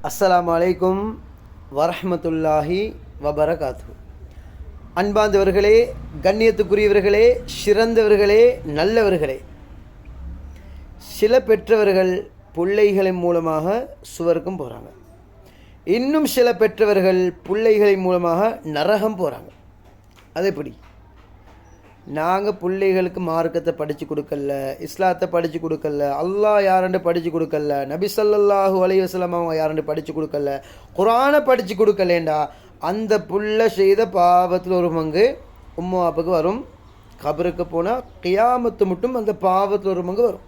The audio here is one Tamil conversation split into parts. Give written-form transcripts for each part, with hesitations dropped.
அஸ்ஸலாமு அலைக்கும் வரஹ்மத்துல்லாஹி வபரகாத்து. அன்பார்ந்தவர்களே, கண்ணியத்துக்குரியவர்களே, சிறந்தவர்களே, நல்லவர்களே, சில பெற்றவர்கள் பிள்ளைகளின் மூலமாக சுவர்க்கம் போகிறாங்க. இன்னும் சில பெற்றவர்கள் பிள்ளைகளின் மூலமாக நரகம் போகிறாங்க. அது எப்படி? நாங்கள் பிள்ளைகளுக்கு மார்க்கத்தை படித்து கொடுக்கல, இஸ்லாத்தை படித்து கொடுக்கல, அல்லாஹ் யாருன்னு படித்து கொடுக்கல, நபி ஸல்லல்லாஹு அலைஹி வஸல்லம் அவங்க யாருன்னு படித்து கொடுக்கல, குர்ஆனை படித்து கொடுக்கலேண்டா அந்த புள்ள செய்த பாவத்தில் ஒரு பங்கு உம்மா அப்பாவுக்கு வரும். கபருக்கு போனால் கியாமத்து மட்டும் அந்த பாவத்தில் ஒரு பங்கு வரும்.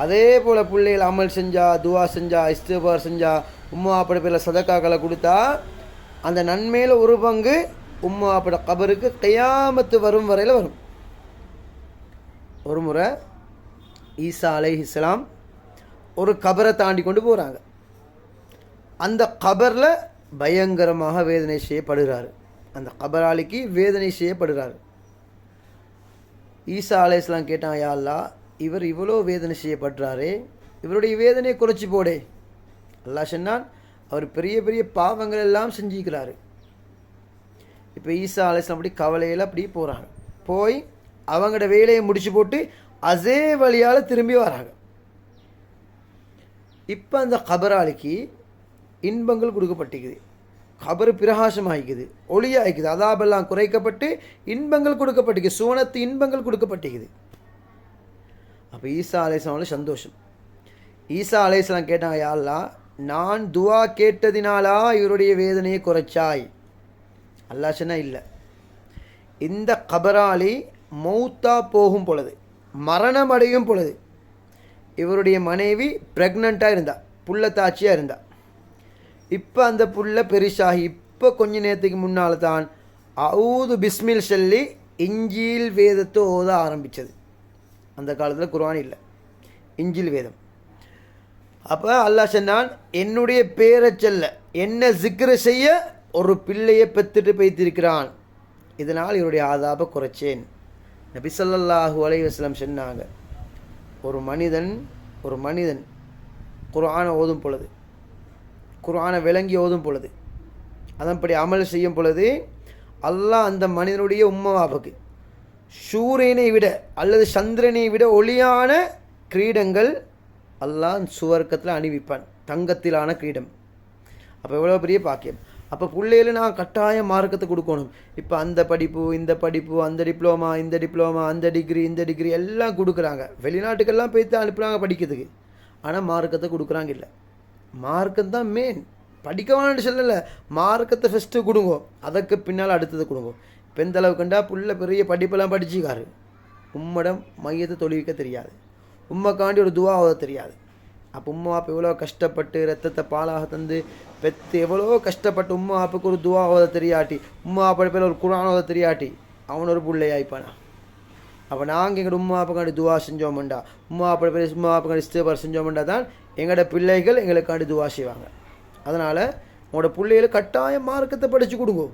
அதே போல் பிள்ளைகள் அமல் செஞ்சா, துவா செஞ்சா, இஸ்திக்பார் செஞ்சா, உம்மா அப்படி பேரில் சதக்காக்களை கொடுத்தா அந்த நன்மையில் ஒரு பங்கு உம்மா அப்பட கபருக்கு கியாமத்து வரும் வரையில் வரும். ஒரு முறை ஈசா அலைஹிஸ்ஸலாம் ஒரு கபரை தாண்டி கொண்டு போகிறாங்க. அந்த கபரில் பயங்கரமாக வேதனை செய்யப்படுகிறாரு. அந்த கபராளிக்கு வேதனை செய்யப்படுகிறாரு. ஈசா அலைஹிஸ்ஸலாம் கேட்டான், யா அல்லாஹ், இவர் இவ்வளோ வேதனை செய்யப்படுறாரே, இவருடைய வேதனையை குறைச்சி போடே. அல்லாஹ் சொன்னான், அவர் பெரிய பெரிய பாவங்கள் எல்லாம் செஞ்சுக்கிறாரு. இப்போ ஈசா அலைஹிஸ்ஸலாம் அப்படி கவலையில் அப்படி போகிறாங்க. போய் அவங்களோட வேலையை முடிச்சு போட்டு அதே வழியால் திரும்பி வராங்க. இப்போ அந்த கபராளிக்கு இன்பங்கள் கொடுக்கப்பட்டிருக்குது. கபரு பிரகாசமாகிக்குது, ஒளியாகிக்குது, அதாபெல்லாம் குறைக்கப்பட்டு இன்பங்கள் கொடுக்கப்பட்டிருக்குது, சுவனத்து இன்பங்கள் கொடுக்கப்பட்டிருக்குது. அப்போ ஈசா அலைஹிஸ்ஸலாம் சந்தோஷம். ஈசா அலைஹிஸ்ஸலாம் கேட்டாங்க, யா அல்லாஹ், நான் துவா கேட்டதினாலா இவருடைய வேதனையை குறைச்சாய்? அல்லாஹ் சொன்னா இல்லை. இந்த கபராளி மௌத்தா போகும் பொழுது, மரணம் அடையும் பொழுது, இவருடைய மனைவி ப்ரெக்னெண்ட்டாக இருந்தா, புள்ள தாட்சியாக இருந்தா. இப்போ அந்த புள்ள பெருசாகி இப்போ கொஞ்ச நேரத்துக்கு முன்னால் தான் அவுது பிஸ்மில் சொல்லி இஞ்சில் வேதத்தை ஓத ஆரம்பித்தது. அந்த காலத்தில் குர்ஆன் இல்லை, இஞ்சில் வேதம். அப்போ அல்லாஹ் சொன்னான், என்னுடைய பேரை சொல்ல, என்ன ஜிக்ரு செய்ய ஒரு பிள்ளையை பெற்றுட்டு பேத்திருக்கிறான், இதனால் இவருடைய ஆதாபை குறைச்சேன். நபி ஸல்லல்லாஹு அலைஹி வஸல்லம் சொன்னாங்க, ஒரு மனிதன் குர்ஆனை ஓதும் பொழுது, குர்ஆனை விளங்கி ஓதும் பொழுது, அதன்படி அமல் செய்யும் பொழுது, அல்லாஹ் அந்த மனிதனுடைய உம்மவாப்புக்கு சூரியனை விட அல்லது சந்திரனை விட ஒளியான கிரீடங்கள் அல்லாஹ் சுவர்க்கத்தில் அணிவிப்பான், தங்கத்திலான கிரீடம். அப்போ எவ்வளோ பெரிய பாக்கியம். அப்போ பிள்ளைகளை நான் கட்டாயம் மார்க்கத்தை கொடுக்கணும். இப்போ அந்த படிப்பு, இந்த படிப்பு, அந்த டிப்ளமா, இந்த டிப்ளமா, அந்த டிகிரி, இந்த டிகிரி எல்லாம் கொடுக்குறாங்க. வெளிநாட்டுக்கெல்லாம் போய்த்து அனுப்புகிறாங்க படிக்கிறதுக்கு. ஆனால் மார்க்கத்தை கொடுக்குறாங்க இல்லை. மார்க்கம் தான் மெயின். படிக்க வேணும்னு சொல்லலை, மார்க்கத்தை ஃபஸ்ட்டு கொடுங்க, அதுக்கு பின்னால் அடுத்தது கொடுங்க. இப்போ எந்த அளவுக்குண்டா புள்ள பெரிய படிப்பெல்லாம் படிச்சுக்காரு, உம்மடம் மையத்தை தொழுவிக்க தெரியாது, உம்மைக்காண்டி ஒரு துவா ஓத தெரியாது. அப்போ உம்மா அப்போ எவ்வளோ கஷ்டப்பட்டு ரத்தத்தை பாலாக தந்து பெற்று எவ்வளோ கஷ்டப்பட்டு உம்மா அப்புக்கு ஒரு துவா ஓத தெரியாட்டி, உம்மா அப்படி பேர் ஒரு குர்ஆன் ஓத தெரியாட்டி அவன் ஒரு பிள்ளையாய்ப்பானா? அப்போ நாங்கள் எங்களோட உம்மா அப்புக்காண்டி துவா செஞ்சோம்டா, உம்மா அப்படி பேர் உம்மா அப்புக்காண்டி இஸ்திக்பார் செஞ்சோம்டா தான் எங்களோட பிள்ளைகள் எங்களுக்காண்டி துவா செய்வாங்க. அதனால் உங்களோட பிள்ளைகளை கட்டாயம் மார்க்கத்தை படித்து கொடுங்க.